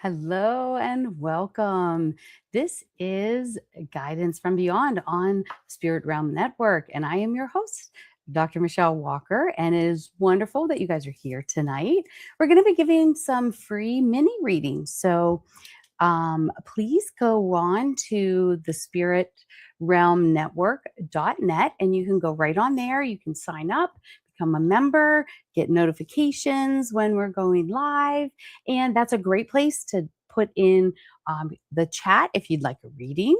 Hello and welcome. This is Guidance from Beyond on Spirit Realm Network, and I am your host, Dr. Michelle Walker. And it is wonderful that you guys are here tonight. We're going to be giving some free mini readings. So please go on to the Spirit Realm Network.net and you can go right on there. You can sign up, become a member, get notifications when we're going live. And that's a great place to put in the chat if you'd like a reading.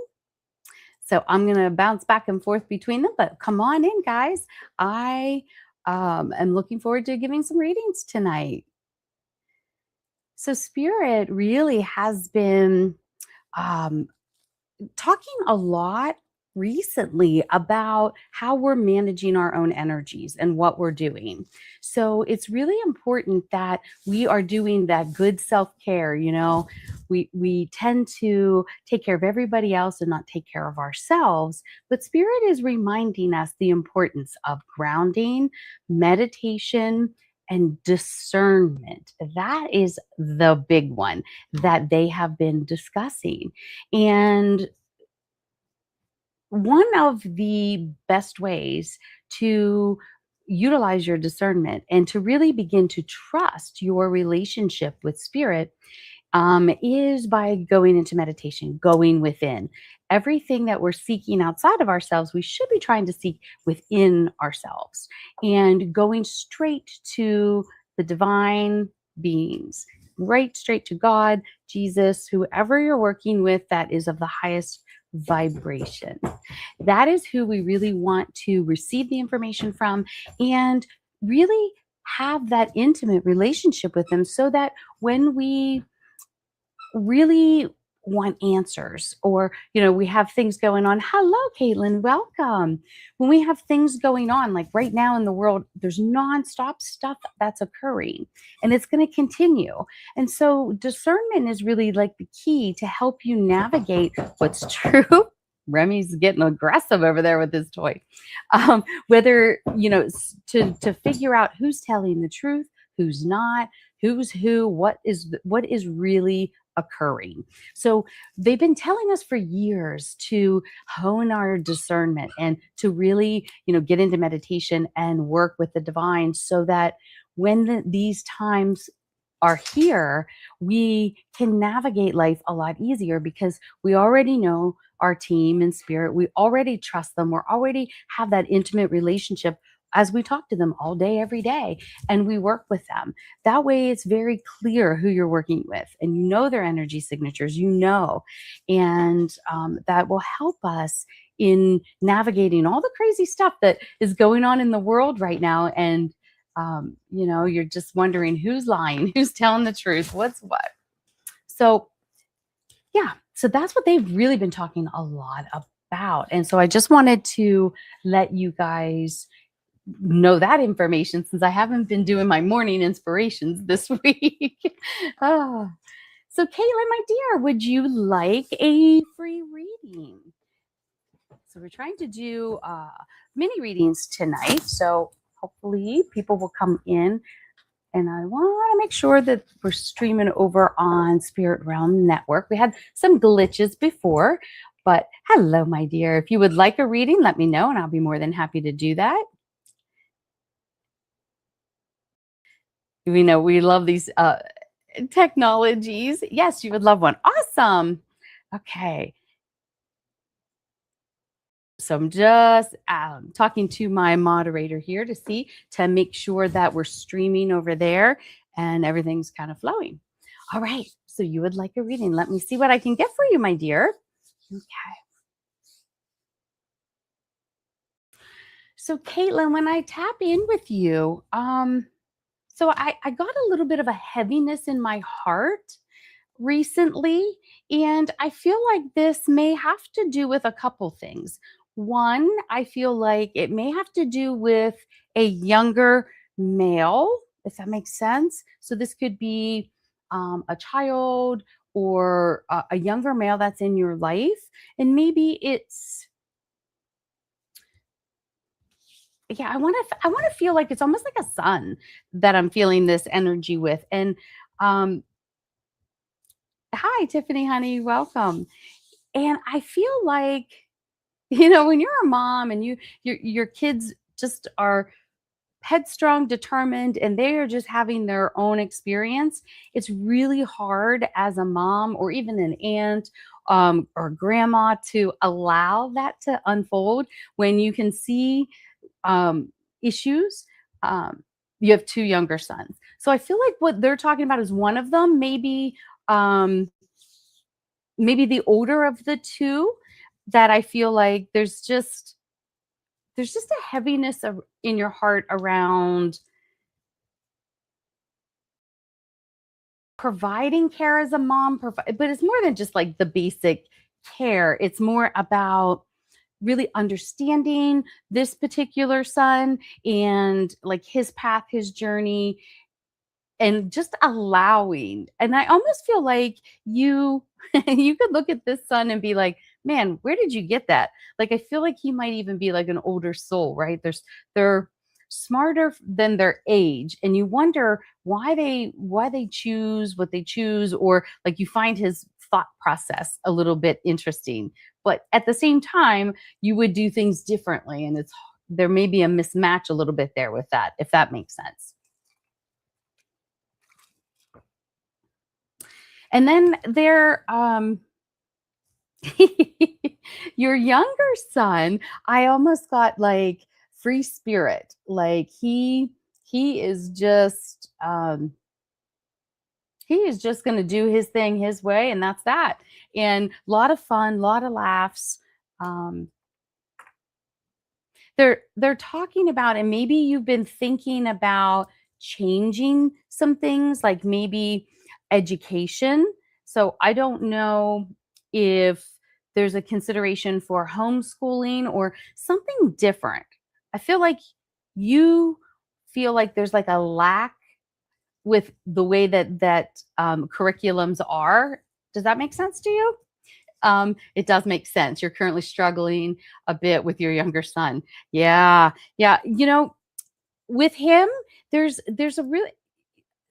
So I'm going to bounce back and forth between them, but come on in, guys. I am looking forward to giving some readings tonight. So, Spirit really has been um, talking a lot recently about how we're managing our own energies and what we're doing. So it's really important that we are doing that good self-care. We tend to take care of everybody else and not take care of ourselves, but Spirit is reminding us the importance of grounding, meditation, and discernment. That is the big one that they have been discussing. And one of the best ways to utilize your discernment and to really begin to trust your relationship with spirit is by going into meditation, going within. Everything that we're seeking outside of ourselves, we should be trying to seek within ourselves and going straight to the divine beings, right straight to God, Jesus, whoever you're working with that is of the highest vibration. That is who we really want to receive the information from and really have that intimate relationship with them so that when we really want answers or we have things going on. Hello, Caitlin, welcome. When we have things going on like right now in the world, there's nonstop stuff that's occurring and it's going to continue. And so discernment is really like the key to help you navigate what's true. Remy's getting aggressive over there with his toy. Whether to figure out who's telling the truth, who's not, who's who, what is really occurring. So they've been telling us for years to hone our discernment and to really, get into meditation and work with the divine so that when these times are here, we can navigate life a lot easier because we already know our team and spirit. We already trust them. We're already have that intimate relationship as we talk to them all day, every day, and we work with them. That way it's very clear who you're working with and their energy signatures, and that will help us in navigating all the crazy stuff that is going on in the world right now. And, you're just wondering who's lying, who's telling the truth, what's what. So, yeah, so that's what they've really been talking a lot about. And so I just wanted to let you guys know that information since I haven't been doing my morning inspirations this week. Oh. So, Caitlin, my dear, would you like a free reading? So, we're trying to do mini readings tonight. So, hopefully, people will come in. And I want to make sure that we're streaming over on Spirit Realm Network. We had some glitches before, but hello, my dear. If you would like a reading, let me know, and I'll be more than happy to do that. We love these technologies. Yes, you would love one. Awesome. Okay. So I'm just talking to my moderator here to make sure that we're streaming over there and everything's kind of flowing. All right. So you would like a reading. Let me see what I can get for you, my dear. Okay. So Caitlin, when I tap in with you, so I got a little bit of a heaviness in my heart recently, and I feel like this may have to do with a couple things. One, I feel like it may have to do with a younger male, if that makes sense. So this could be a child or a younger male that's in your life, and maybe it's I want to feel like it's almost like a son that I'm feeling this energy with, and um Hi, Tiffany, honey, welcome. And I feel like, when you're a mom and your kids just are headstrong, determined, and they are just having their own experience, it's really hard as a mom or even an aunt or grandma to allow that to unfold when you can see um, issues. Um, you have two younger sons. So I feel like what they're talking about is one of them, um, maybe the older of the two, that I feel like there's just a heaviness in your heart around providing care as a mom, but it's more than just like the basic care. It's more about really understanding this particular son and like his path, his journey, and just allowing. And I almost feel like you you could look at this son and be like, man, where did you get that? Like, I feel like he might even be like an older soul, right? They're smarter than their age, and you wonder why they choose what they choose, or like you find his thought process a little bit interesting, but at the same time you would do things differently, and it's there may be a mismatch a little bit there with that, if that makes sense. And then your younger son, I almost got like free spirit. Like he is just he is just going to do his thing his way, and that's that. And a lot of fun, a lot of laughs. Um, they're talking about, and maybe you've been thinking about changing some things, like maybe education. So I don't know if there's a consideration for homeschooling or something different. I feel like you feel like there's like a lack with the way that curriculums are. Does that make sense to you? It does make sense. You're currently struggling a bit with your younger son. Yeah. Yeah. With him, there's a really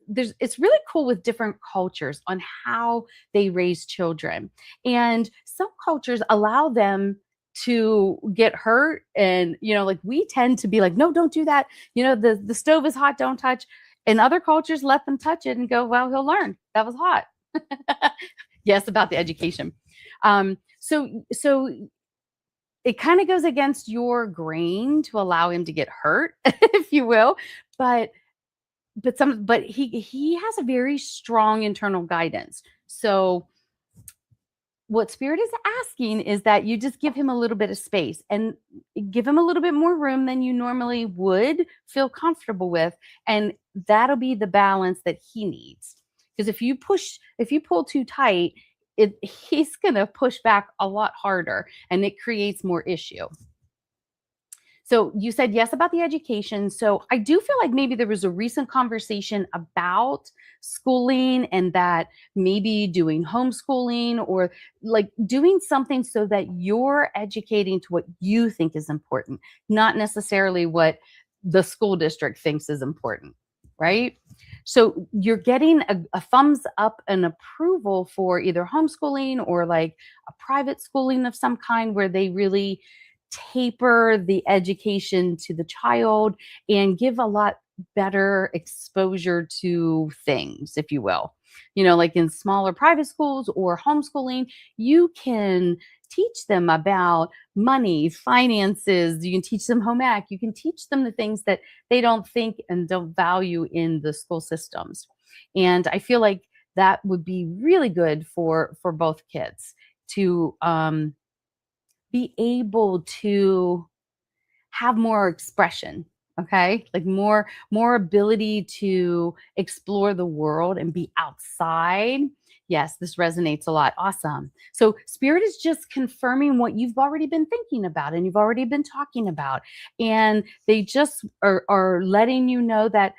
there's it's really cool with different cultures on how they raise children. And some cultures allow them to get hurt, and like we tend to be like, no, don't do that. The stove is hot, don't touch. And other cultures let them touch it and go, well, he'll learn. That was hot. Yes, about the education. So it kind of goes against your grain to allow him to get hurt, if you will. But he has a very strong internal guidance. So what spirit is asking is that you just give him a little bit of space and give him a little bit more room than you normally would feel comfortable with, and that'll be the balance that he needs. Because if you pull too tight, he's going to push back a lot harder, and it creates more issue. So you said yes about the education. So I do feel like maybe there was a recent conversation about schooling, and that maybe doing homeschooling or like doing something so that you're educating to what you think is important, not necessarily what the school district thinks is important, right? So you're getting a thumbs up and approval for either homeschooling or like a private schooling of some kind, where they really taper the education to the child and give a lot better exposure to things, if you will. Like in smaller private schools or homeschooling, you can teach them about money, finances. You can teach them home ec. You can teach them the things that they don't think and don't value in the school systems. And I feel like that would be really good for both kids to be able to have more expression. Okay, like more ability to explore the world and be outside. Yes, this resonates a lot. Awesome. So spirit is just confirming what you've already been thinking about and you've already been talking about, and they just are letting you know that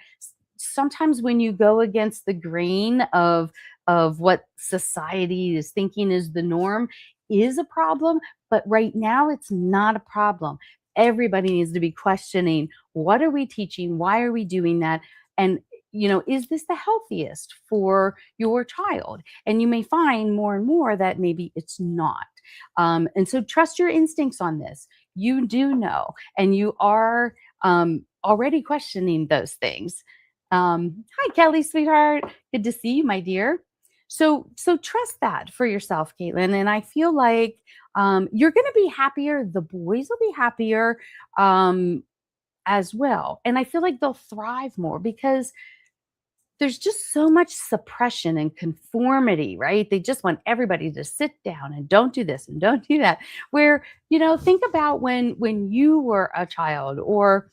sometimes when you go against the grain of what society is thinking is the norm is a problem, but right now it's not a problem. Everybody needs to be questioning, what are we teaching? Why are we doing that? And is this the healthiest for your child? And you may find more and more that maybe it's not. And so trust your instincts on this. You do know, and you are already questioning those things. Hi, Kelly, sweetheart. Good to see you, my dear. So trust that for yourself, Caitlin. And I feel like you're going to be happier. The boys will be happier as well. And I feel like they'll thrive more because there's just so much suppression and conformity, right? They just want everybody to sit down and don't do this and don't do that. Where, think about when you were a child, or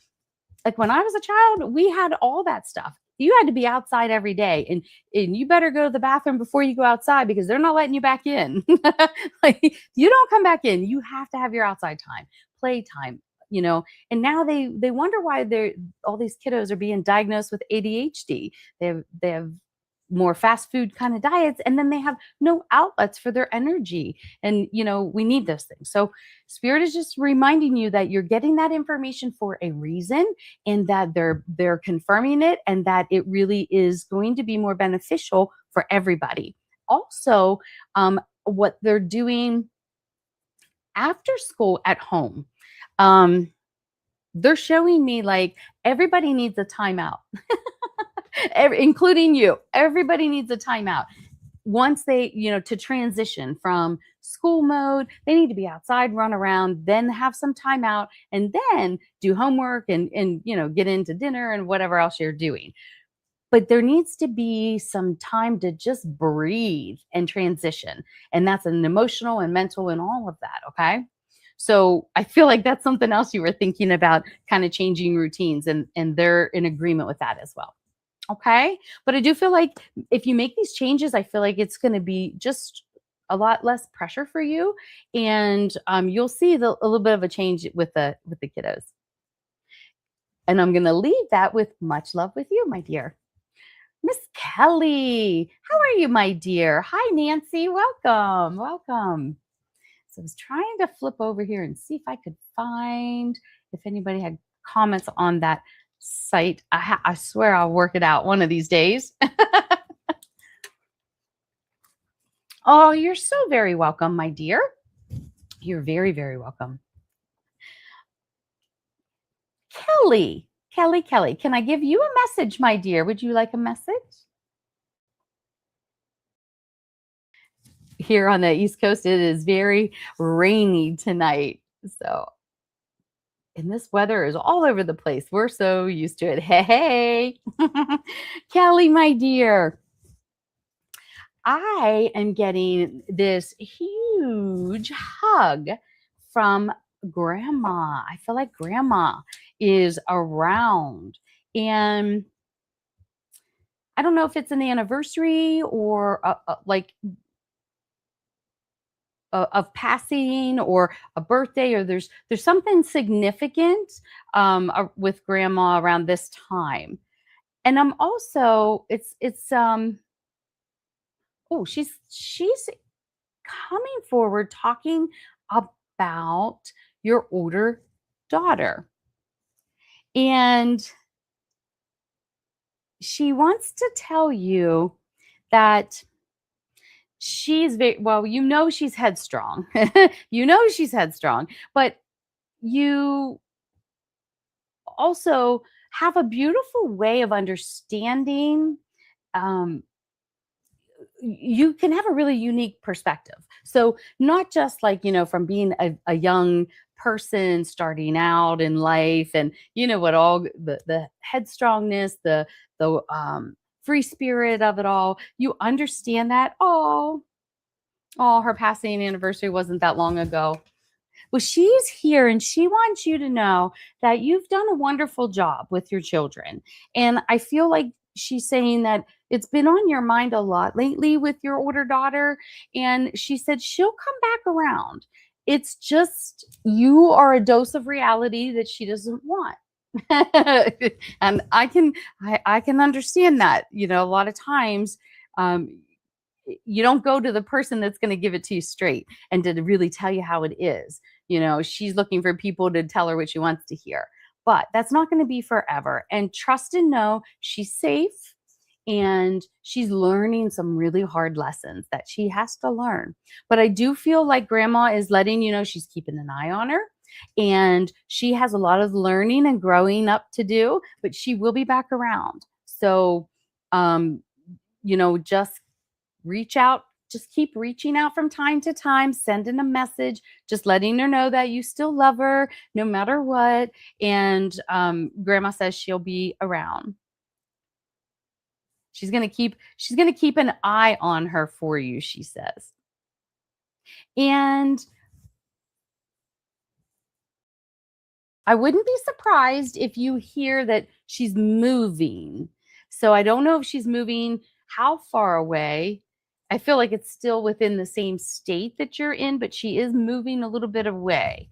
like when I was a child, we had all that stuff. You had to be outside every day, and you better go to the bathroom before you go outside because they're not letting you back in. Like, you don't come back in. You have to have your outside time, playtime, and now they wonder why they're all these kiddos are being diagnosed with ADHD. They have more fast food kind of diets, and then they have no outlets for their energy. And we need those things. So spirit is just reminding you that you're getting that information for a reason, and that they're confirming it, and that it really is going to be more beneficial for everybody. Also, what they're doing after school at home, they're showing me like everybody needs a timeout. Including you. Everybody needs a timeout. Once they, to transition from school mode, they need to be outside, run around, then have some time out, and then do homework and get into dinner and whatever else you're doing. But there needs to be some time to just breathe and transition. And that's an emotional and mental and all of that. Okay. So I feel like that's something else you were thinking about, kind of changing routines, and they're in agreement with that as well. Okay. But I do feel like if you make these changes, I feel like it's going to be just a lot less pressure for you. And you'll see a little bit of a change with the kiddos. And I'm going to leave that with much love with you, my dear. Miss Kelly, how are you, my dear? Hi, Nancy. Welcome. Welcome. So I was trying to flip over here and see if I could find if anybody had comments on that site. I swear I'll work it out one of these days. Oh, you're so very welcome, my dear. You're very, very welcome. Kelly, can I give you a message, my dear? Would you like a message? Here on the East Coast, it is very rainy tonight. So, and this weather is all over the place. We're so used to it. Hey. Kelly, my dear, I am getting this huge hug from Grandma. I feel like Grandma is around. And I don't know if it's an anniversary or like of passing, or a birthday, or there's something significant with Grandma around this time. And I'm also oh, she's coming forward talking about your older daughter, and she wants to tell you that she's very well, she's headstrong. She's headstrong, but you also have a beautiful way of understanding. You can have a really unique perspective. So not just like, from being a young person starting out in life, and what all the headstrongness, the free spirit of it all, you understand that. Oh, her passing anniversary wasn't that long ago. Well, she's here, and she wants you to know that you've done a wonderful job with your children. And I feel like she's saying that it's been on your mind a lot lately with your older daughter. And she said she'll come back around. It's just you are a dose of reality that she doesn't want. And I can understand that. A lot of times you don't go to the person that's going to give it to you straight and to really tell you how it is. She's looking for people to tell her what she wants to hear. But that's not going to be forever. And trust and know she's safe. and she's learning some really hard lessons that she has to learn. But I do feel like grandma is letting you know she's keeping an eye on her, and she has a lot of learning and growing up to do, but she will be back around. So, um, just reach out, just keep reaching out from time to time, sending a message, just letting her know that you still love her no matter what. And grandma says she'll be around. She's going to keep an eye on her for you, she says. And I wouldn't be surprised if you hear that she's moving. So I don't know if she's moving how far away. I feel like it's still within the same state that you're in, but she is moving a little bit away.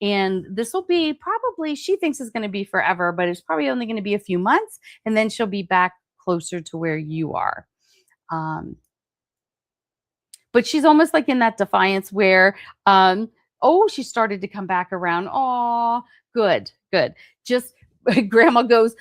And this will be probably, she thinks it's going to be forever, but it's probably only going to be a few months. And then she'll be back closer to where you are. Um, but she's almost like in that defiance where, oh, she started to come back around. Oh, good, good. Just grandma goes,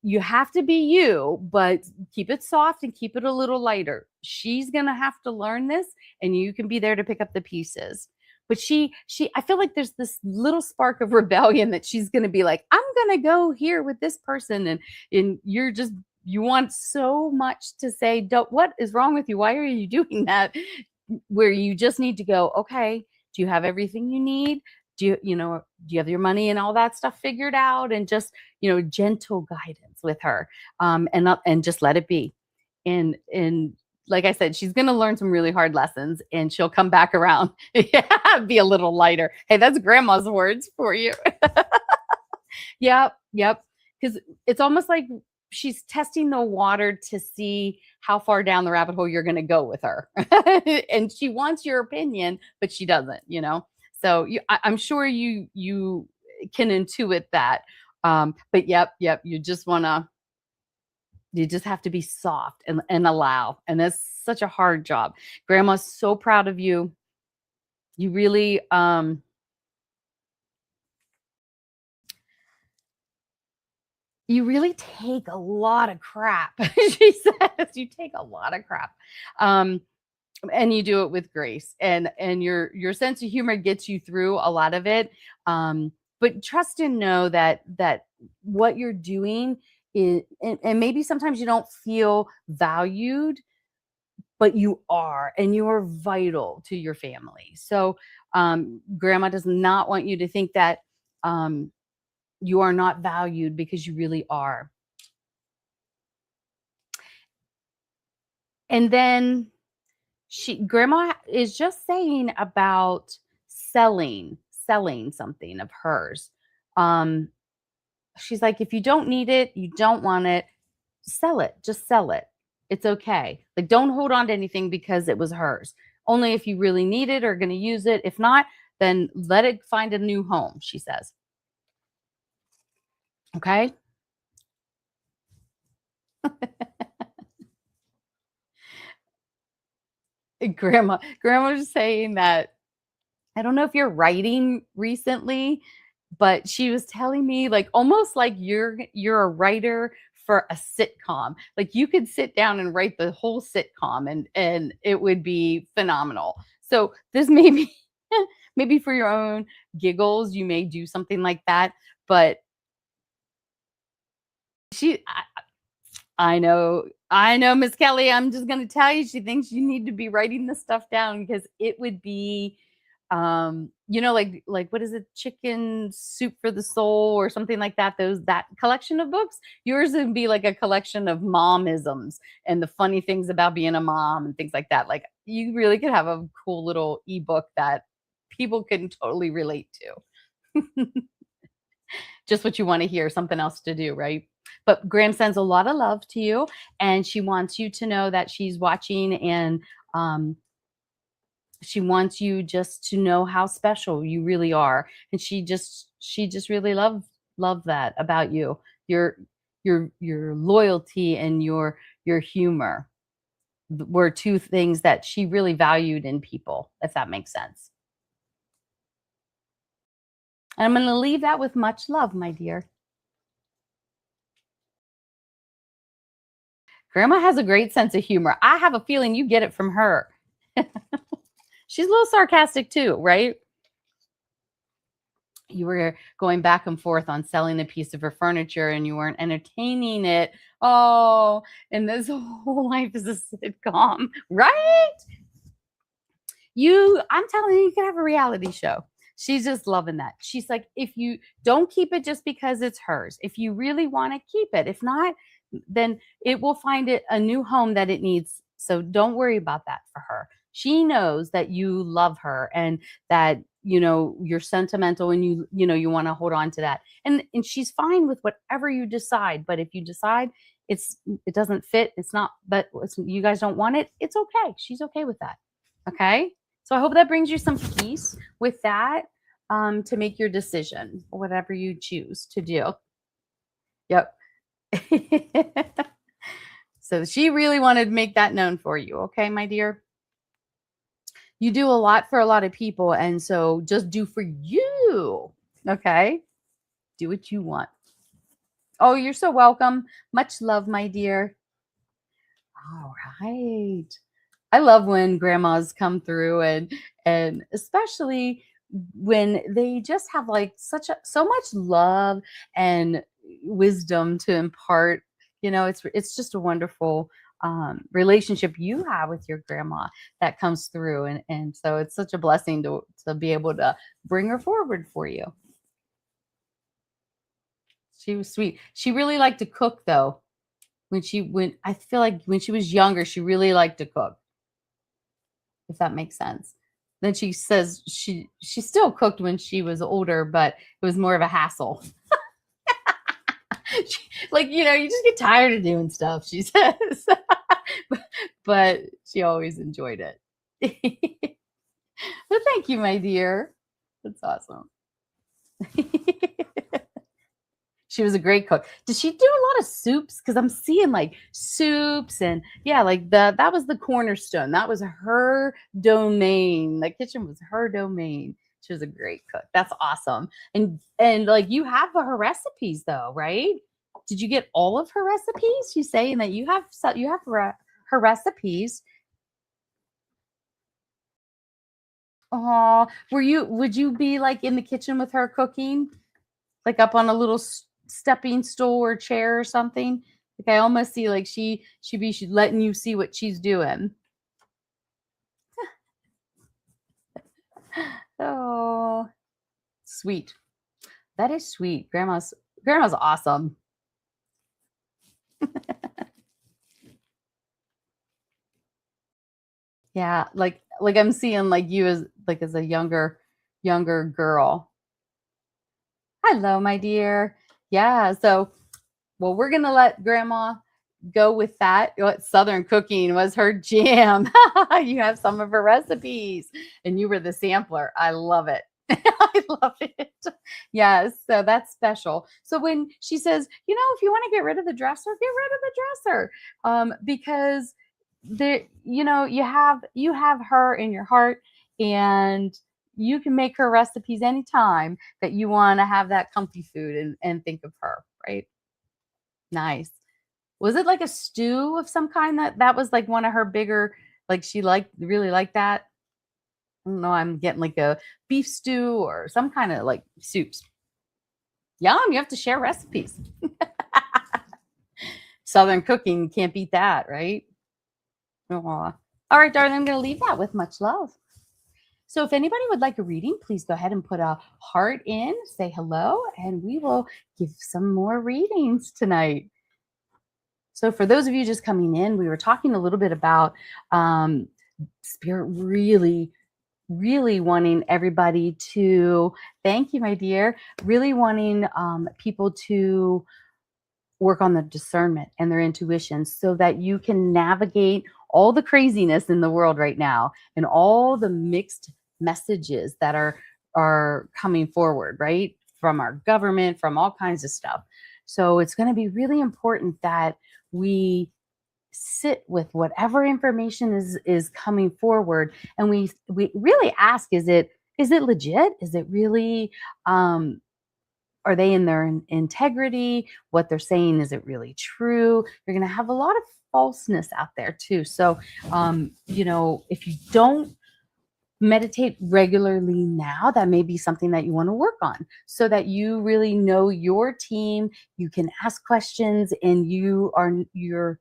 you have to be you, but keep it soft and keep it a little lighter. She's going to have to learn this, and you can be there to pick up the pieces. But I feel like there's this little spark of rebellion that she's going to be like, I'm going to go here with this person. And you want so much to say, don't, what is wrong with you? Why are you doing that? Where you just need to go, okay, do you have everything you need? Do you have your money and all that stuff figured out? And just, gentle guidance with her, and just let it be. And like I said, she's going to learn some really hard lessons, and she'll come back around. Yeah, be a little lighter. Hey, that's grandma's words for you. Yep, yep. Because it's almost like she's testing the water to see how far down the rabbit hole you're going to go with her. And she wants your opinion, but she doesn't. So I'm sure you can intuit that. But yep, you just have to be soft and allow. And that's such a hard job. Grandma's so proud of you. You really, take a lot of crap. She says you take a lot of crap. Um, and you do it with grace, and your sense of humor gets you through a lot of it. But trust and know that what you're doing is, and maybe sometimes you don't feel valued, but you are, and you are vital to your family. So grandma does not want you to think that you are not valued, because you really are. And then grandma is just saying about selling something of hers. Um, she's like, if you don't need it, you don't want it, sell it. Just sell it. It's okay. Like, don't hold on to anything because it was hers. Only if you really need it or going to use it. If not, then let it find a new home, she says. Okay. Grandma was saying that, I don't know if you're writing recently, but she was telling me, like, almost like you're a writer for a sitcom. Like, you could sit down and write the whole sitcom, and it would be phenomenal. So this may be maybe for your own giggles, you may do something like that. But she I know, Miss Kelly. I'm just gonna tell you, she thinks you need to be writing this stuff down, because it would be, like what is it, Chicken Soup for the Soul or something like that. That collection of books. Yours would be like a collection of momisms and the funny things about being a mom and things like that. Like, you really could have a cool little ebook that people can totally relate to. Just what you want to hear, something else to do, right? But Graham sends a lot of love to you, and she wants you to know that she's watching, and um, she wants you just to know how special you really are. And she just really love that about you. Your your loyalty and your humor were two things that she really valued in people, if that makes sense. And I'm going to leave that with much love, my dear. Grandma has a great sense of humor. I have a feeling you get it from her. She's a little sarcastic too, right? You were going back and forth on selling a piece of her furniture and you weren't entertaining it. Oh, and this whole life is a sitcom, right? I'm telling you, you can have a reality show. She's just loving that. She's like, if you don't keep it just because it's hers, if you really want to keep it, if not, then it will find it a new home that it needs. So don't worry about that for her. She knows that you love her and that, you're sentimental and you want to hold on to that. And she's fine with whatever you decide. But if you decide it doesn't fit, it's not, but you guys don't want it, it's okay. She's okay with that. Okay. So I hope that brings you some peace with that, to make your decision, whatever you choose to do. Yep. So she really wanted to make that known for you. Okay, my dear. You do a lot for a lot of people. And so just do for you. Okay. Do what you want. Oh, you're so welcome. Much love, my dear. All right. I love when grandmas come through and especially when they just have like so much love and wisdom to impart. It's just a wonderful relationship you have with your grandma that comes through, and so it's such a blessing to be able to bring her forward for you. She was sweet. She really liked to cook though. I feel like when she was younger, she really liked to cook, if that makes sense. Then she says she still cooked when she was older, but it was more of a hassle. You just get tired of doing stuff, she says. But she always enjoyed it. Well, thank you, my dear. That's awesome. She was a great cook. Did she do a lot of soups? Because I'm seeing like soups and yeah, like that was the cornerstone. That was her domain. The kitchen was her domain. She was a great cook. That's awesome. And like you have her recipes though, right? Did you get all of her recipes? She's saying that you have her recipes. Oh, would you be like in the kitchen with her cooking? Like up on a little stepping stool or chair or something? Like I almost see like she'd be letting you see what she's doing. Oh, sweet. That is sweet. Grandma's awesome. Yeah, like I'm seeing like you as a younger girl. Hello, my dear. Yeah, so well, we're gonna let Grandma go with that. What Southern cooking was her jam. You have some of her recipes, and you were the sampler. I love it. I love it. Yes, so that's special. So when she says, if you want to get rid of the dresser, get rid of the dresser, because you have her in your heart, and you can make her recipes anytime that you want to have that comfy food and think of her, right? Nice. Was it like a stew of some kind that was like one of her bigger, like she really liked that? I don't know, I'm getting like a beef stew or some kind of like soups. Yum, you have to share recipes. Southern cooking, can't beat that, right? Aw. All right, darling, I'm going to leave that with much love. So if anybody would like a reading, please go ahead and put a heart in, say hello, and we will give some more readings tonight. So for those of you just coming in, we were talking a little bit about Spirit really, really wanting everybody to, thank you, my dear, really wanting people to work on the discernment and their intuition so that you can navigate all the craziness in the world right now and all the mixed messages that are coming forward, right? From our government, from all kinds of stuff. So it's going to be really important that we sit with whatever information is coming forward, and we really ask, is it legit? Is it really are they in their integrity? What they're saying, is it really true? You're going to have a lot of falseness out there too. So, if you don't meditate regularly now, that may be something that you want to work on so that you really know your team. You can ask questions, and you're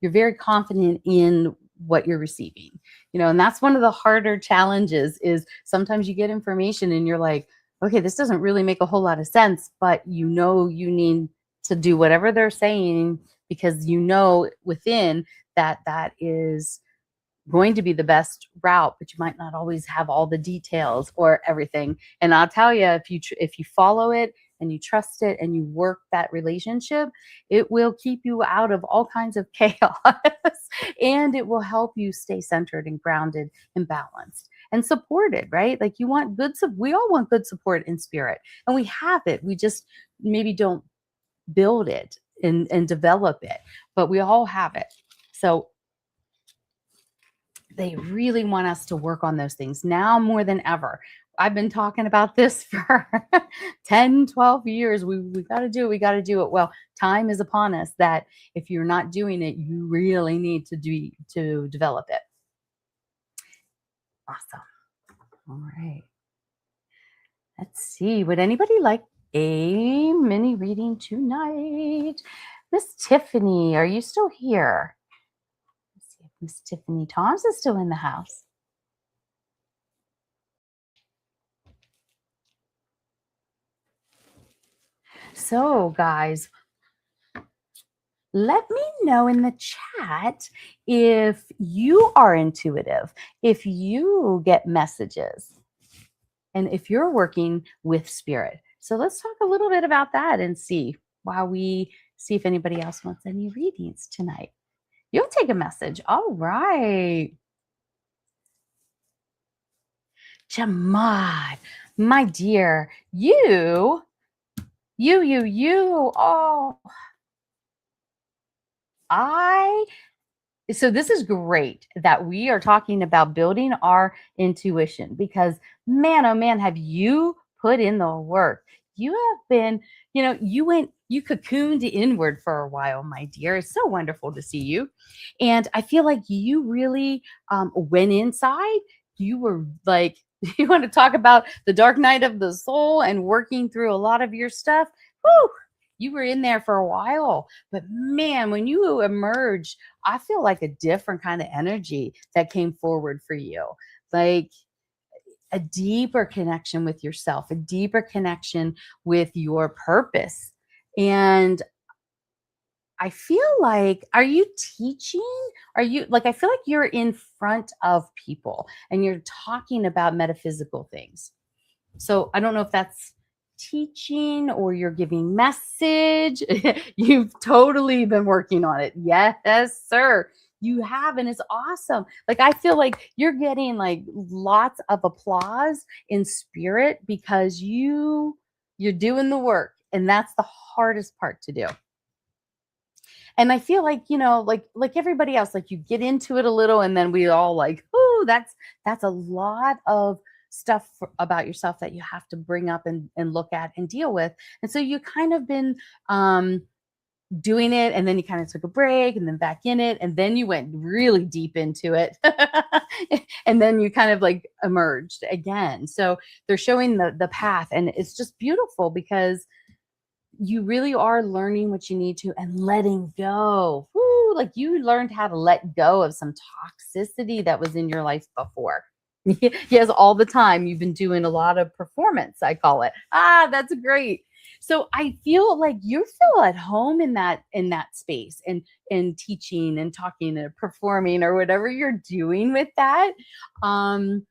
very confident in what you're receiving. And that's one of the harder challenges. Is sometimes you get information and you're like, okay, this doesn't really make a whole lot of sense, but you need to do whatever they're saying, because within that is going to be the best route, but you might not always have all the details or everything. And I'll tell you, if you follow it and you trust it and you work that relationship, it will keep you out of all kinds of chaos and it will help you stay centered and grounded and balanced and supported, right? Like we all want good support in spirit, and we have it. We just maybe don't build it and develop it, but we all have it. So they really want us to work on those things now more than ever. I've been talking about this for 10, 12 years. We got to do it. We got to do it. Well, time is upon us that if you're not doing it, you really need to develop it. Awesome. All right. Let's see. Would anybody like a mini reading tonight? Miss Tiffany, are you still here? Let's see if Miss Tiffany Toms is still in the house. So, guys, let me know in the chat if you are intuitive, if you get messages, and if you're working with spirit. So let's talk a little bit about that and see while we see if anybody else wants any readings tonight. You'll take a message. All right. Jamad, my dear, you. Oh, so this is great that we are talking about building our intuition, because man, oh man, have you put in the work. You have been, you cocooned inward for a while, my dear. It's so wonderful to see you. And I feel like you really went inside. You were like, you want to talk about the dark night of the soul and working through a lot of your stuff. Whew, you were in there for a while. But man, when you emerged, I feel like a different kind of energy that came forward for you. Like a deeper connection with yourself, a deeper connection with your purpose. And I feel like, are you teaching? I feel like you're in front of people and you're talking about metaphysical things. So I don't know if that's teaching or you're giving message. You've totally been working on it. Yes, sir. You have, and it's awesome. Like, I feel like you're getting like lots of applause in spirit because you're doing the work, and that's the hardest part to do. And I feel like, like everybody else, like you get into it a little and then we all like, oh, that's a lot of stuff about yourself that you have to bring up and look at and deal with. And so you kind of been doing it, and then you kind of took a break and then back in it, and then you went really deep into it. And then you kind of like emerged again. So they're showing the path, and it's just beautiful because you really are learning what you need to and letting go. Woo, like you learned how to let go of some toxicity that was in your life before. Yes, all the time you've been doing a lot of performance, I call it. That's great. So I feel like you feel at home in that space and teaching and talking and performing or whatever you're doing with that. And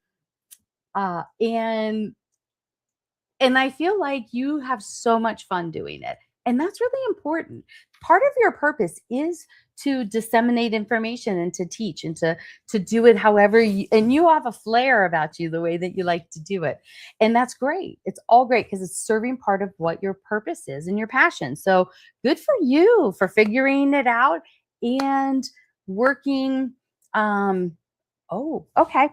I feel like you have so much fun doing it. And that's really important. Part of your purpose is to disseminate information and to teach and to do it however and you have a flair about you, the way that you like to do it. And that's great. It's all great because it's serving part of what your purpose is and your passion. So good for you for figuring it out and working. Okay.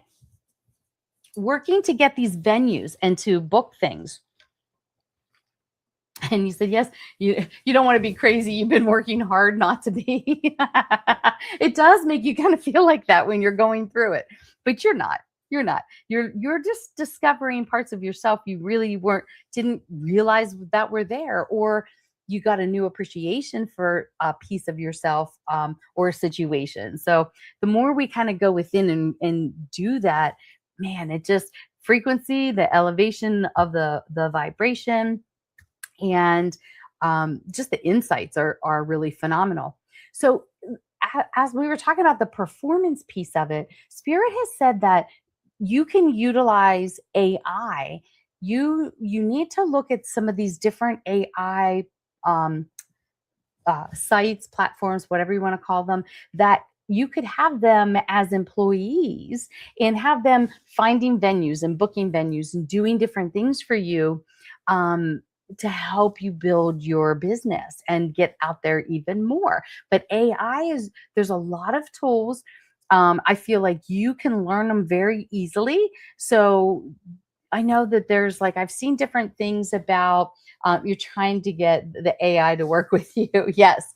Working to get these venues and to book things. And you said, yes, you don't want to be crazy. You've been working hard not to be. It does make you kind of feel like that when you're going through it, but you're not. You're not. You're just discovering parts of yourself you really didn't realize that were there, or you got a new appreciation for a piece of yourself, or a situation. So the more we kind of go within and do that, man, it just frequency, the elevation of the vibration, and just the insights are really phenomenal. So as we were talking about the performance piece of it, Spirit has said that you can utilize AI. You need to look at some of these different AI um, sites, platforms, whatever you want to call them, that you could have them as employees and have them finding venues and booking venues and doing different things for you, um, to help you build your business and get out there even more. But AI there's a lot of tools. I feel like you can learn them very easily. So I know that there's like, I've seen different things about, you're trying to get the AI to work with you. Yes.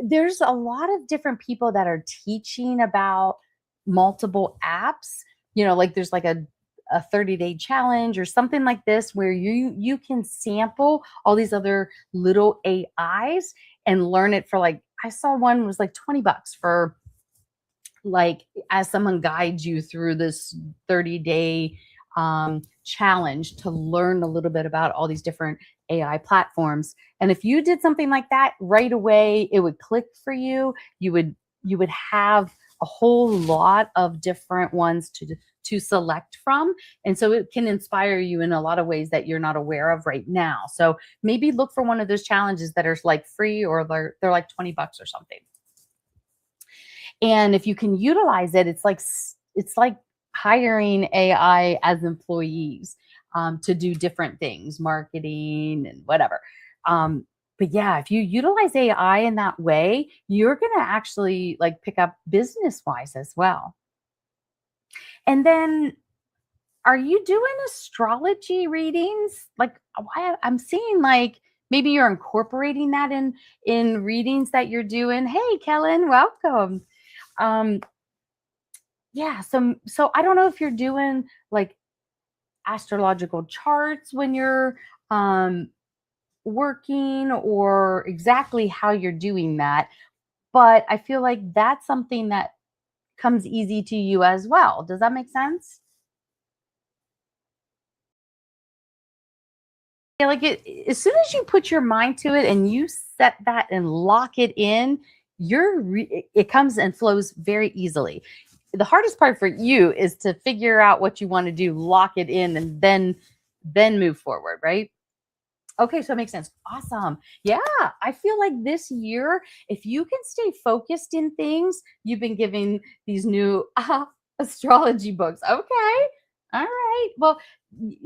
There's a lot of different people that are teaching about multiple apps. Like there's like a 30-day challenge or something like this, where you can sample all these other little AIs and learn it for, like, I saw one was like $20 for, like, as someone guides you through this 30-day challenge to learn a little bit about all these different AI platforms. And if you did something like that right away, it would click for you. You would have a whole lot of different ones to select from. And so it can inspire you in a lot of ways that you're not aware of right now. So maybe look for one of those challenges that are like free, or they're like $20 or something. And if you can utilize it, it's like hiring AI as employees, to do different things, marketing and whatever. But yeah, if you utilize AI in that way, you're going to actually like pick up business wise as well. And then, are you doing astrology readings? Like, I'm seeing like maybe you're incorporating that in readings that you're doing. Hey, Kellen, welcome. Um, yeah, so I don't know if you're doing like astrological charts when you're um working, or exactly how you're doing that, but I feel like that's something that comes easy to you as well. Does that make sense? Yeah, like as soon as you put your mind to it and you set that and lock it in, it comes and flows very easily. The hardest part for you is to figure out what you want to do, lock it in, and then move forward, right? Okay, so it makes sense. Awesome. Yeah, I feel like this year, if you can stay focused in things, you've been giving these new astrology books. Okay. All right. Well,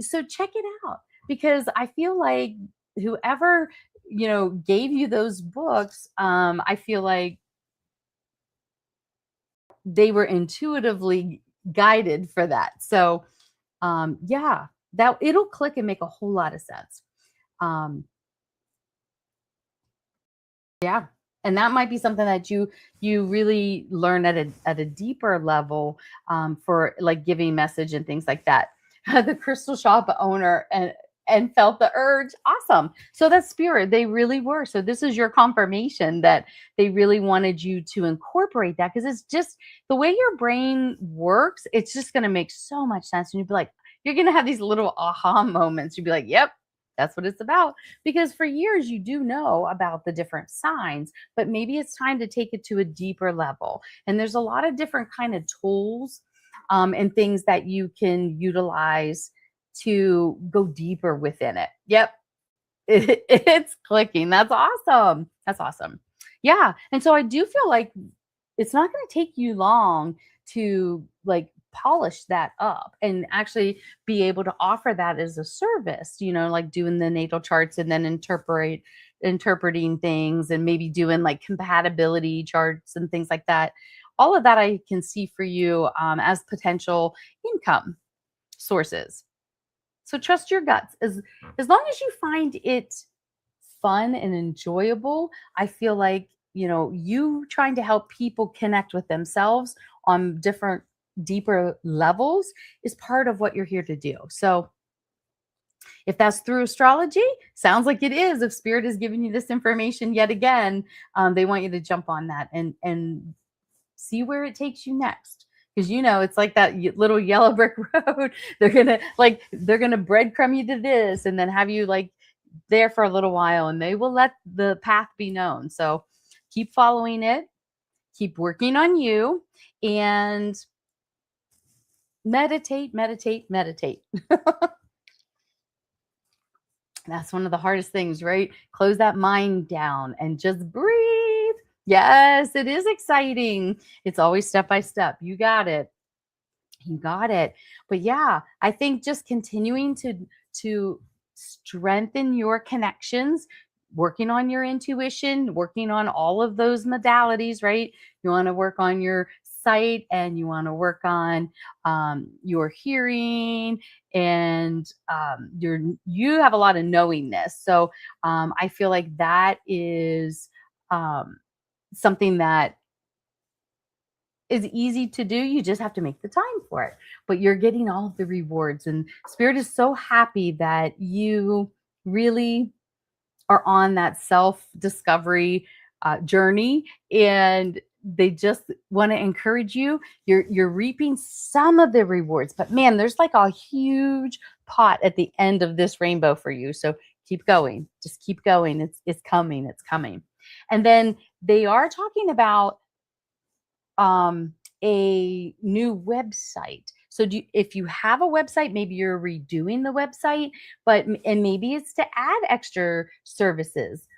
so check it out, because I feel like whoever, gave you those books, I feel like they were intuitively guided for that. So, yeah, that it'll click and make a whole lot of sense. Um, Yeah. And that might be something that you really learn at a deeper level, for like giving message and things like that. The crystal shop owner and felt the urge. Awesome. So that's spirit. They really were. So this is your confirmation that they really wanted you to incorporate that, because it's just the way your brain works. It's just going to make so much sense. And you'd be like, you're going to have these little aha moments. You'd be like, yep, that's what it's about. Because for years you do know about the different signs, but maybe it's time to take it to a deeper level. And there's a lot of different kind of tools, and things that you can utilize to go deeper within it. Yep. It's clicking. That's awesome. That's awesome. Yeah. And so I do feel like it's not going to take you long to like polish that up and actually be able to offer that as a service, like doing the natal charts and then interpreting things, and maybe doing like compatibility charts and things like that. All of that I can see for you, as potential income sources. So trust your guts. As long as you find it fun and enjoyable. I feel like, you trying to help people connect with themselves on different, deeper levels is part of what you're here to do. So, if that's through astrology, sounds like it is. If spirit is giving you this information yet again, they want you to jump on that and see where it takes you next. Because it's like that little yellow brick road. They're gonna breadcrumb you to this, and then have you like there for a little while, and they will let the path be known. So keep following it, keep working on you, and meditate, meditate, meditate. That's one of the hardest things, right? Close that mind down and just breathe. Yes, it is exciting. It's always step by step. You got it. You got it. But yeah, I think just continuing to strengthen your connections, working on your intuition, working on all of those modalities, right? You want to work on your sight, and you want to work on your hearing, and you have a lot of knowingness. So I feel like that is um, something that is easy to do. You just have to make the time for it. But you're getting all of the rewards, and spirit is so happy that you really are on that self discovery journey, and they just want to encourage you. You're reaping some of the rewards, but man, there's like a huge pot at the end of this rainbow for you. So keep going. Just keep going. It's coming. It's coming. And then they are talking about a new website. So if you have a website, maybe you're redoing the website, and maybe it's to add extra services.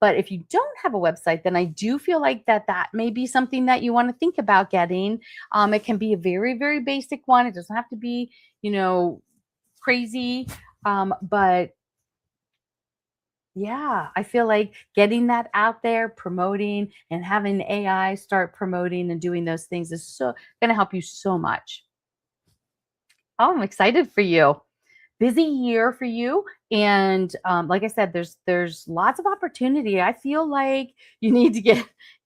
But if you don't have a website, then I do feel like that may be something that you want to think about getting. It can be a very, very basic one. It doesn't have to be, crazy. But yeah, I feel like getting that out there, promoting, and having AI start promoting and doing those things is so going to help you so much. Oh, I'm excited for you. Busy year for you, and like I said, there's lots of opportunity. I feel like you need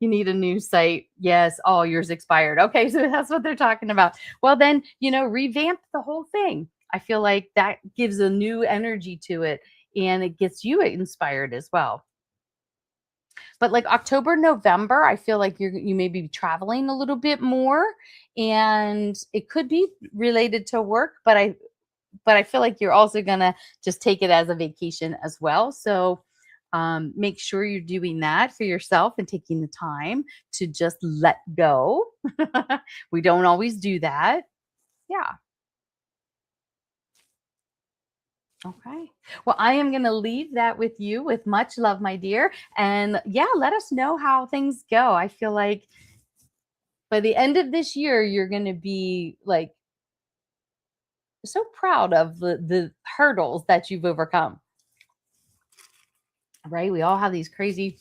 a new site. Yes, all yours expired. Okay, so that's what they're talking about. Well, then revamp the whole thing. I feel like that gives a new energy to it, and it gets you inspired as well. But like October, November, I feel like you may be traveling a little bit more, and it could be related to work, but I feel like you're also gonna just take it as a vacation as well. So make sure you're doing that for yourself and taking the time to just let go. We don't always do that. Yeah. Okay. Well, I am going to leave that with you with much love, my dear. And yeah, let us know how things go. I feel like by the end of this year, you're going to be like so proud of the hurdles that you've overcome, right? We all have these crazy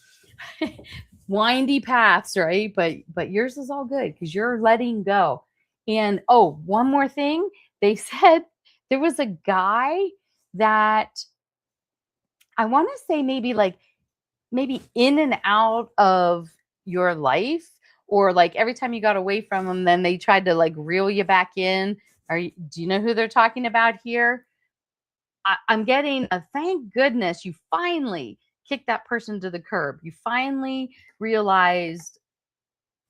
windy paths, right? But yours is all good because you're letting go. And oh, one more thing. They said there was a guy that I want to say maybe in and out of your life, or like every time you got away from them, then they tried to like reel you back in. Do you know who they're talking about here? I'm getting a thank goodness you finally kicked that person to the curb. You finally realized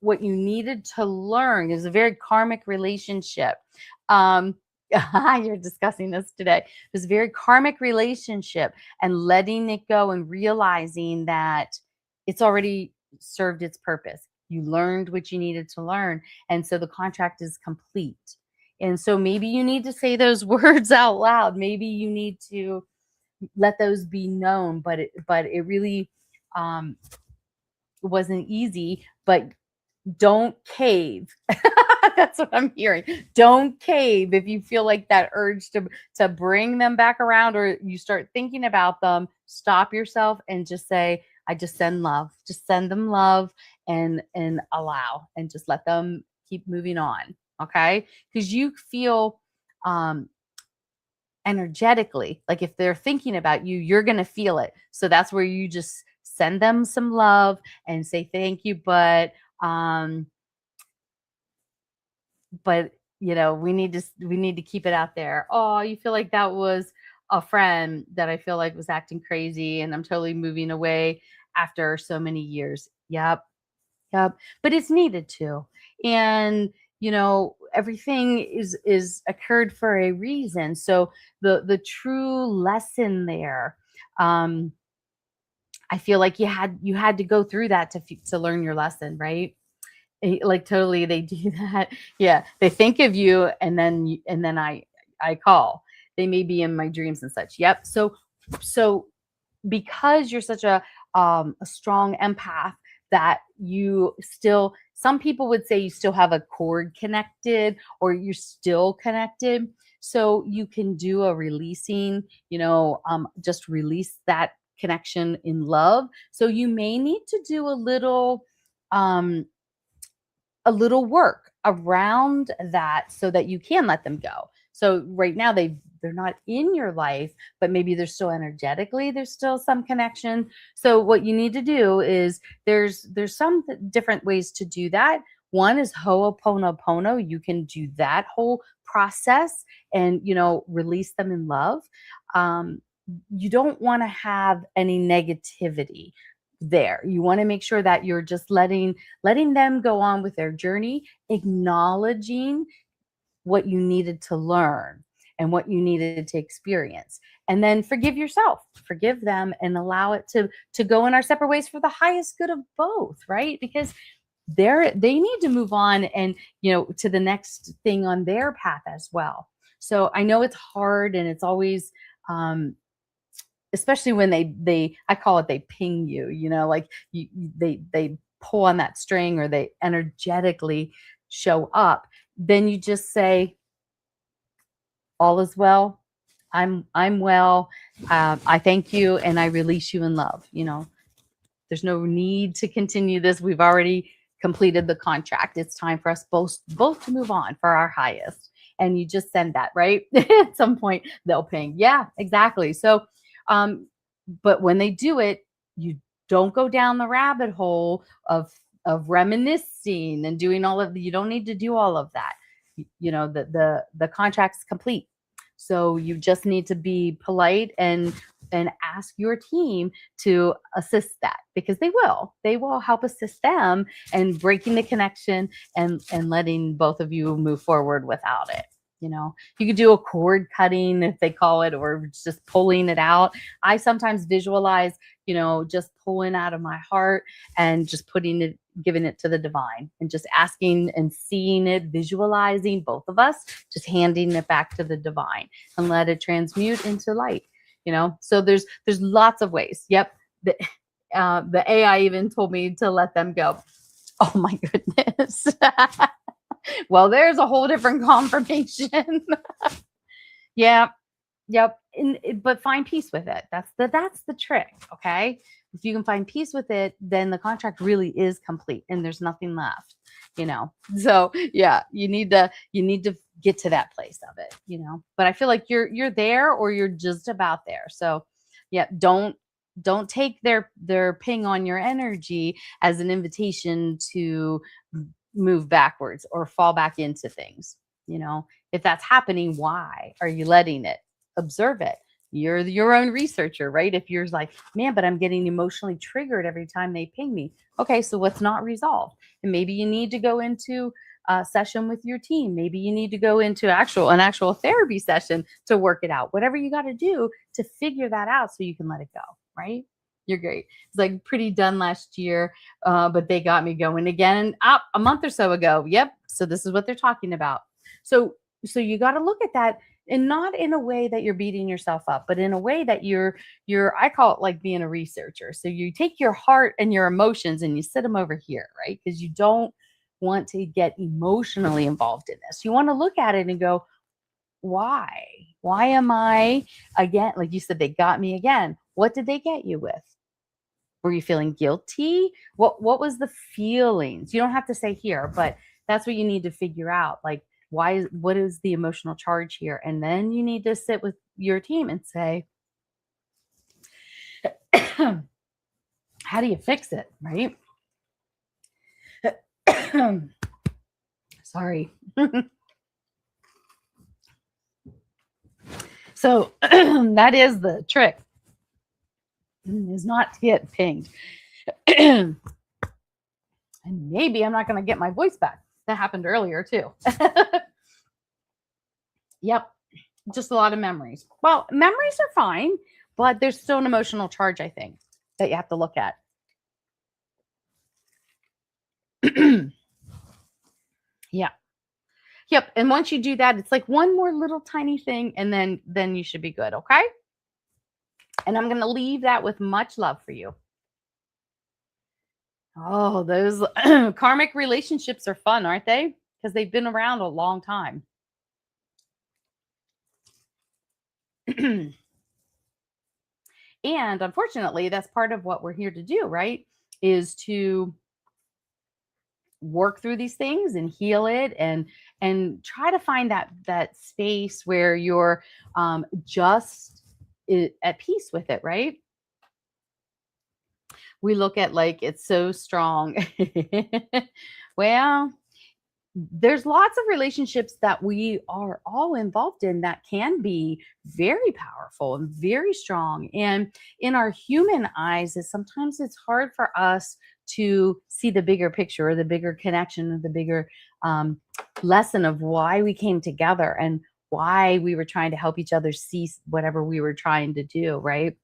what you needed to learn. Is a very karmic relationship. You're discussing this today. This very karmic relationship, and letting it go and realizing that it's already served its purpose. You learned what you needed to learn. And so the contract is complete. And so maybe you need to say those words out loud. Maybe you need to let those be known, but it really um, wasn't easy. But don't cave. That's what I'm hearing. Don't cave if you feel like that urge to bring them back around, or you start thinking about them. Stop yourself and just say, I just send love. Just send them love, and allow, and just let them keep moving on. Okay? Because you feel um energetically. Like if they're thinking about you, you're going to feel it. So that's where you just send them some love and say thank you, um but we need to keep it out there. Oh, you feel like that was a friend that I feel like was acting crazy and I'm totally moving away after so many years. Yep. Yep. But it's needed to. And everything is occurred for a reason. So the true lesson there, um I feel like you had to go through that to learn your lesson, right? Like totally they do that. Yeah, they think of you and then I call. They may be in my dreams and such. Yep. So because you're such a strong empath, that you still, some people would say you still have a cord connected or you're still connected, so you can do a releasing, just release that connection in love. So you may need to do um a little work around that so that you can let them go. So right now they're not in your life, but maybe they're still energetically, there's still some connection. So what you need to do is there's some different ways to do that. One is ho'oponopono. You can do that whole process and release them in love. Um, you don't want to have any negativity there. You want to make sure that you're just letting them go on with their journey, acknowledging what you needed to learn and what you needed to experience. And then forgive yourself, forgive them, and allow it to go in our separate ways for the highest good of both, right? Because they need to move on and to the next thing on their path as well. So I know it's hard and it's always especially when they I call it, they ping you, like they pull on that string or they energetically show up. Then you just say, all is well. I'm well. I thank you and I release you in love. There's no need to continue this. We've already completed the contract. It's time for us both to move on for our highest. And you just send that, right? At some point they'll ping. Yeah, exactly. So but when they do it, you don't go down the rabbit hole of reminiscing and doing you don't need to do all of that. The contract's complete. So you just need to be polite and ask your team to assist that, because they will help assist them and breaking the connection and letting both of you move forward without it. You could do a cord cutting, if they call it, or just pulling it out. I sometimes visualize, just pulling out of my heart and just giving it to the divine, and just asking and seeing it, visualizing both of us, just handing it back to the divine and let it transmute into light. So there's lots of ways. Yep. The AI even told me to let them go. Oh my goodness. Well, there's a whole different confirmation. Yeah. Yep. But find peace with it. That's the trick. Okay. If you can find peace with it, then the contract really is complete and there's nothing left. So yeah, you need to get to that place of it. But I feel like you're there, or you're just about there. So yeah, don't take their ping on your energy as an invitation to move backwards or fall back into things. If that's happening, why are you letting it? Observe it. You're your own researcher, right? If you're like, man, but I'm getting emotionally triggered every time they ping me. Okay, so what's not resolved? And maybe you need to go into a session with your team. Maybe you need to go into an actual therapy session to work it out. Whatever you got to do to figure that out so you can let it go, right? You're great. It's like pretty done last year, but they got me going again a month or so ago. Yep. So this is what they're talking about. So you got to look at that, and not in a way that you're beating yourself up, but in a way that I call it like being a researcher. So you take your heart and your emotions and you sit them over here, right? Because you don't want to get emotionally involved in this. You want to look at it and go, why? Why am I again? Like you said, they got me again. What did they get you with? Were you feeling guilty? What was the feelings? You don't have to say here, but that's what you need to figure out. Like, what is the emotional charge here? And then you need to sit with your team and say, how do you fix it? Right? Sorry. So that is the trick, is not to get pinged. And maybe I'm not going to get my voice back. That happened earlier too. Yep. Just a lot of memories. Well, memories are fine, but there's still an emotional charge, I think, that you have to look at. Yeah. Yep. And once you do that, it's like one more little tiny thing, and then you should be good. Okay. And I'm going to leave that with much love for you. Oh, those karmic relationships are fun, aren't they? Because they've been around a long time. And unfortunately, that's part of what we're here to do, right? Is to work through these things and heal it, and try to find that space where you're just at peace with it, right? We look at like it's so strong. Well, there's lots of relationships that we are all involved in that can be very powerful and very strong. And in our human eyes, sometimes it's hard for us to see the bigger picture, or the bigger connection, or the bigger lesson of why we came together and why we were trying to help each other see whatever we were trying to do, right?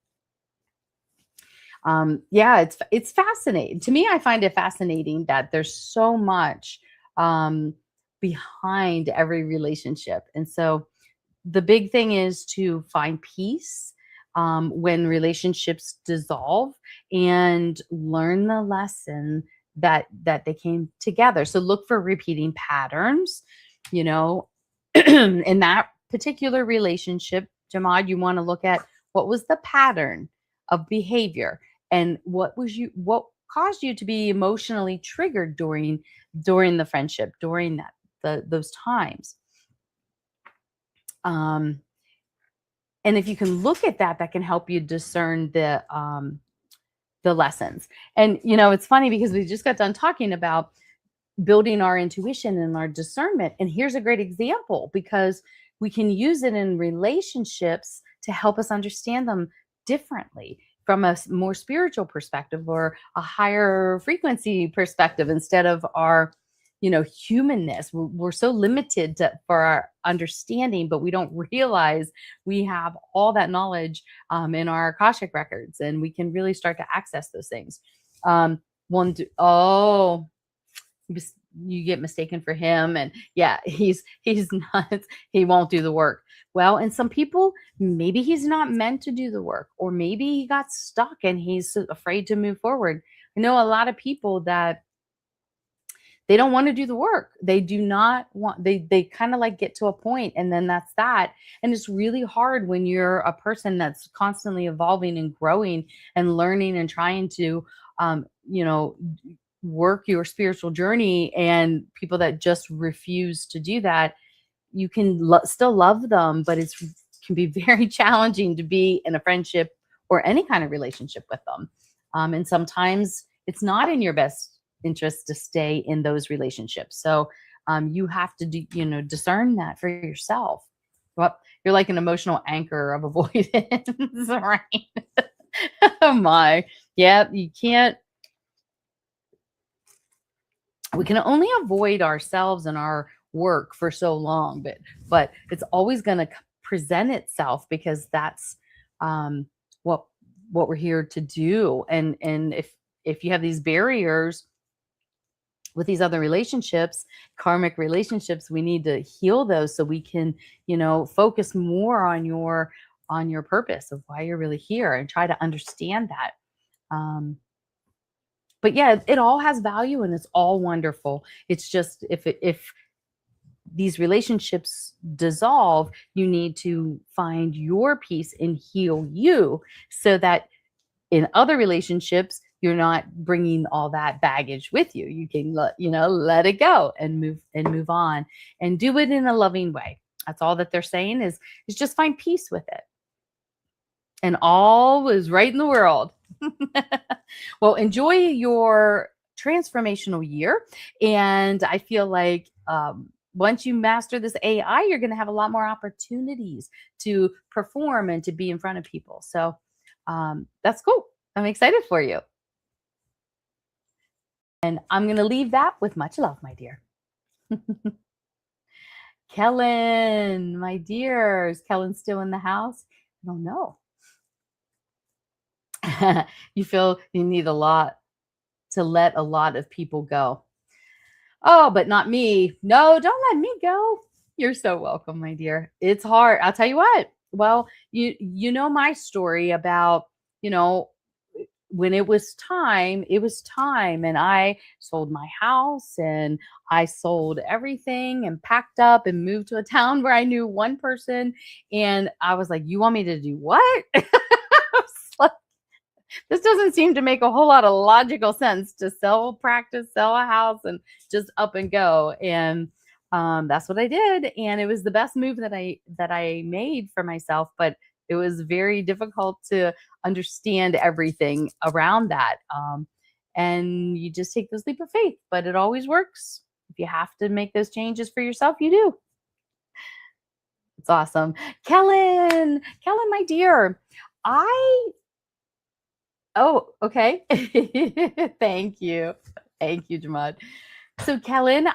Yeah, it's fascinating to me. I find it fascinating that there's so much um, behind every relationship. And so the big thing is to find peace when relationships dissolve, and learn the lesson that they came together. So look for repeating patterns, you know, in that particular relationship, Jamad, you want to look at what was the pattern of behavior, and what caused you to be emotionally triggered during the friendship, during those times. And if you can look at that can help you discern the lessons. And it's funny because we just got done talking about building our intuition and our discernment, and here's a great example, because we can use it in relationships to help us understand them differently, from a more spiritual perspective, or a higher frequency perspective, instead of our humanness. We're so limited for our understanding, but we don't realize we have all that knowledge in our Akashic records, and we can really start to access those things. You get mistaken for him, and yeah, he's not, he won't do the work. Well, and some people, maybe he's not meant to do the work, or maybe he got stuck and he's afraid to move forward. I know a lot of people that they don't want to do the work. They do not want, they kind of like get to a point, and then that's that. And it's really hard when you're a person that's constantly evolving and growing and learning and trying to work your spiritual journey, and people that just refuse to do that. You can still love them, but it can be very challenging to be in a friendship or any kind of relationship with them. And sometimes it's not in your best interest to stay in those relationships. So you have to discern that for yourself. Well, you're like an emotional anchor of avoidance, right? Oh my. Yeah, you can't. We can only avoid ourselves and our work for so long, but it's always going to present itself, because that's what we're here to do. And if you have these barriers with these other relationships, karmic relationships, we need to heal those, so we can focus more on your purpose of why you're really here, and try to understand that. But yeah, it all has value, and it's all wonderful. It's just if these relationships dissolve, you need to find your peace and heal you, so that in other relationships you're not bringing all that baggage with you. You can let it go and move on and do it in a loving way. That's all that they're saying is just find peace with it. And all is right in the world. Well, enjoy your transformational year. And I feel like once you master this AI, you're going to have a lot more opportunities to perform and to be in front of people. So that's cool. I'm excited for you. And I'm going to leave that with much love, my dear. Kellen, my dear, is Kellen still in the house? I don't know. You feel you need a lot to let a lot of people go. Oh, but not me. No, don't let me go. You're so welcome, my dear. It's hard. I'll tell you what. Well, you know my story about, you know, when it was time and I sold my house and I sold everything and packed up and moved to a town where I knew one person and I was like, "You want me to do what?" I was like, this doesn't seem to make a whole lot of logical sense to sell practice, sell a house, and just up and go. And that's what I did, and it was the best move that I made for myself. But it was very difficult to understand everything around that. And you just take this leap of faith, but it always works. If you have to make those changes for yourself, you do. It's awesome. Kellen, my dear, I Oh, okay. Thank you. Thank you, Jamad. So Kellen,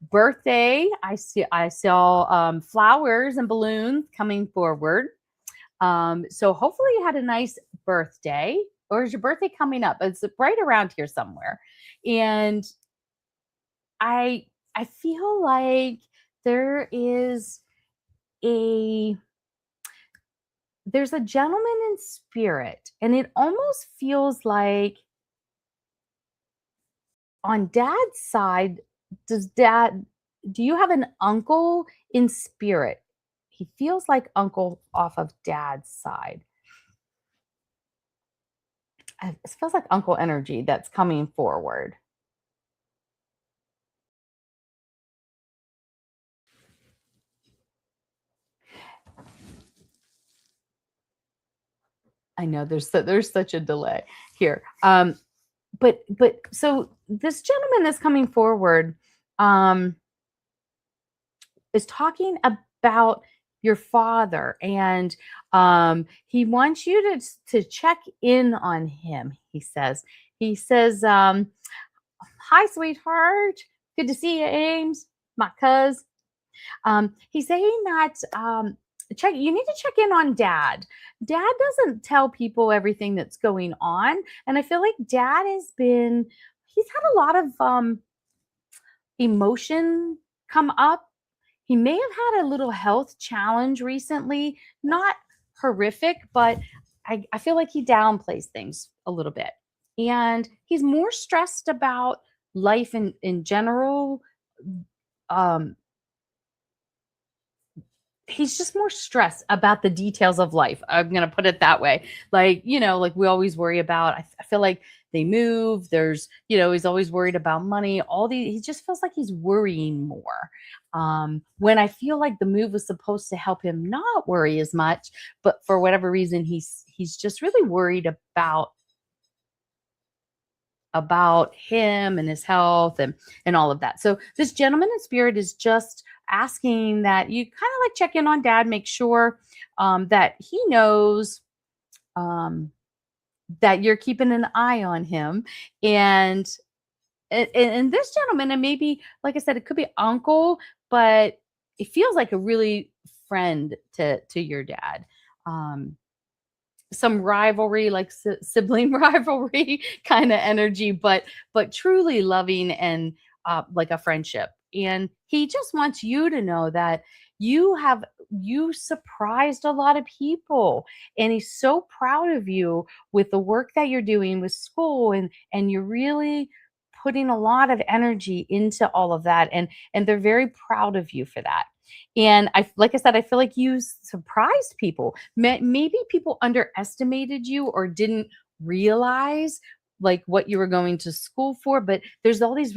birthday, I saw flowers and balloons coming forward. So hopefully you had a nice birthday, or is your birthday coming up? It's right around here somewhere. And I feel like there is a there's a gentleman in spirit, and it almost feels like on dad's side, does dad do you have an uncle in spirit? He feels like uncle off of dad's side. It feels like uncle energy that's coming forward. I know there's such a delay here. But so this gentleman that's coming forward um is talking about your father, and he wants you to check in on him. He says, hi sweetheart, good to see you, Ames, my cuz. He's saying that check you need to check in on dad. Dad doesn't tell people everything that's going on, and I feel like dad he's had a lot of emotion come up. He may have had a little health challenge recently, not horrific, but I feel like he downplays things a little bit. And he's more stressed about life in general. Um, he's just more stressed about the details of life. I'm going to put it that way. Like, like we always worry about, I feel like they move. He's always worried about money. He just feels like he's worrying more. When I feel like the move was supposed to help him not worry as much, but for whatever reason, he's just really worried about him and his health and all of that. So this gentleman in spirit is just asking that you kind of like check in on dad, make sure that he knows that you're keeping an eye on him. And this gentleman, and maybe like I said, it could be uncle, but it feels like a really friend to your dad. Some rivalry, like sibling rivalry kind of energy, but truly loving and like a friendship. And he just wants you to know that you surprised a lot of people, and he's so proud of you with the work that you're doing with school, and you're really putting a lot of energy into all of that, and they're very proud of you for that. And like I said, I feel like you surprised people. Maybe people underestimated you or didn't realize like what you were going to school for, but there's all these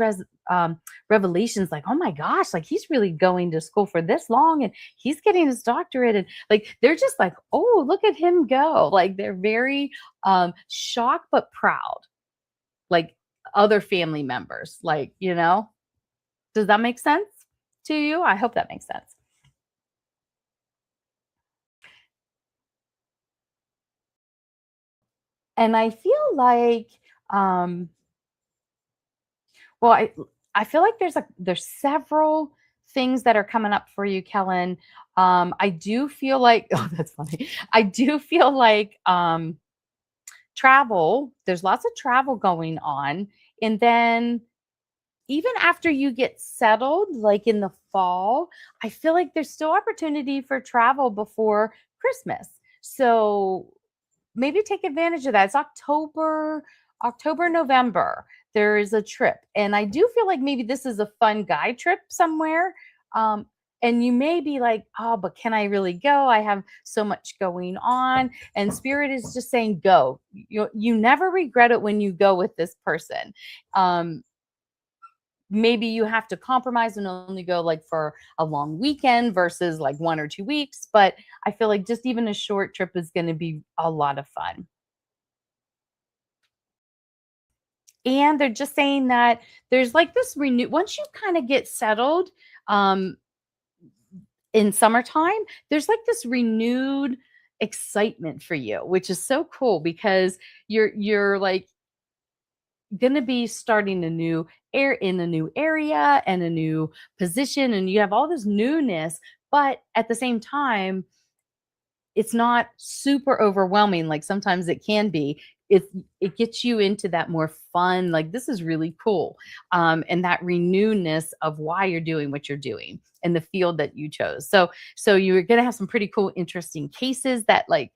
revelations like, oh my gosh, like he's really going to school for this long and he's getting his doctorate. And like, they're just like, oh, look at him go. Like they're very shocked, but proud, like other family members, like, does that make sense to you? I hope that makes sense. And I feel like, um, well, I feel like there's several things that are coming up for you, Kellen. I do feel like oh, that's funny. I do feel like travel. There's lots of travel going on, and then even after you get settled, like in the fall, I feel like there's still opportunity for travel before Christmas. So maybe take advantage of that. It's October, November. There is a trip. And I do feel like maybe this is a fun guy trip somewhere. Um, and you may be like, oh, but can I really go? I have so much going on. And Spirit is just saying, go. You never regret it when you go with this person. Maybe you have to compromise and only go like for a long weekend versus like 1 or 2 weeks. But I feel like just even a short trip is going to be a lot of fun. And they're just saying that there's like this renew once you kind of get settled um, in summertime, there's like this renewed excitement for you, which is so cool because you're like going to be starting a new air in a new area and a new position and you have all this newness, but at the same time it's not super overwhelming like sometimes it can be. It gets you into that more fun, like this is really cool, and that renewedness of why you're doing what you're doing and the field that you chose. So you're going to have some pretty cool interesting cases that like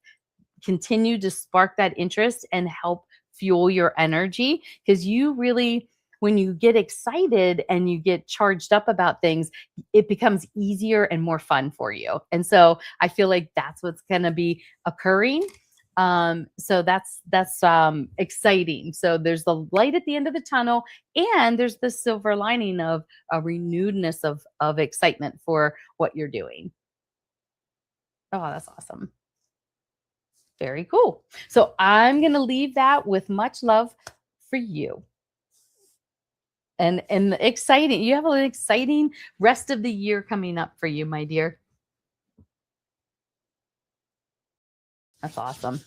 continue to spark that interest and help fuel your energy because you really when you get excited and you get charged up about things, it becomes easier and more fun for you. And so I feel like that's what's going to be occurring. So that's exciting. So there's the light at the end of the tunnel, and there's the silver lining of a renewedness of excitement for what you're doing. Oh, that's awesome. Very cool. So I'm going to leave that with much love for you. And exciting. You have an exciting rest of the year coming up for you, my dear. That's awesome.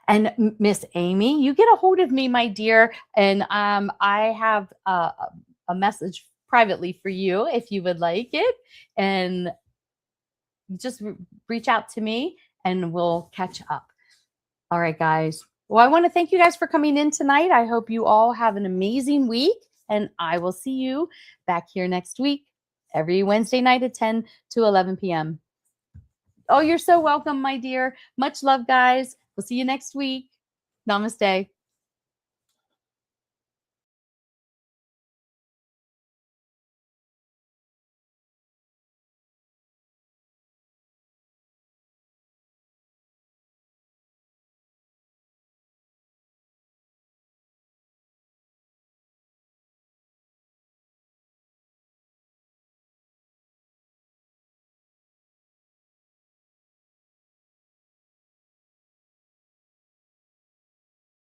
And Miss Amy, you get a hold of me, my dear, and I have a message privately for you if you would like it, and just reach out to me and we'll catch up. All right, guys. Well, I want to thank you guys for coming in tonight. I hope you all have an amazing week, and I will see you back here next week, every Wednesday night at 10 to 11 p.m. Oh, you're so welcome, my dear. Much love, guys. We'll see you next week. Namaste.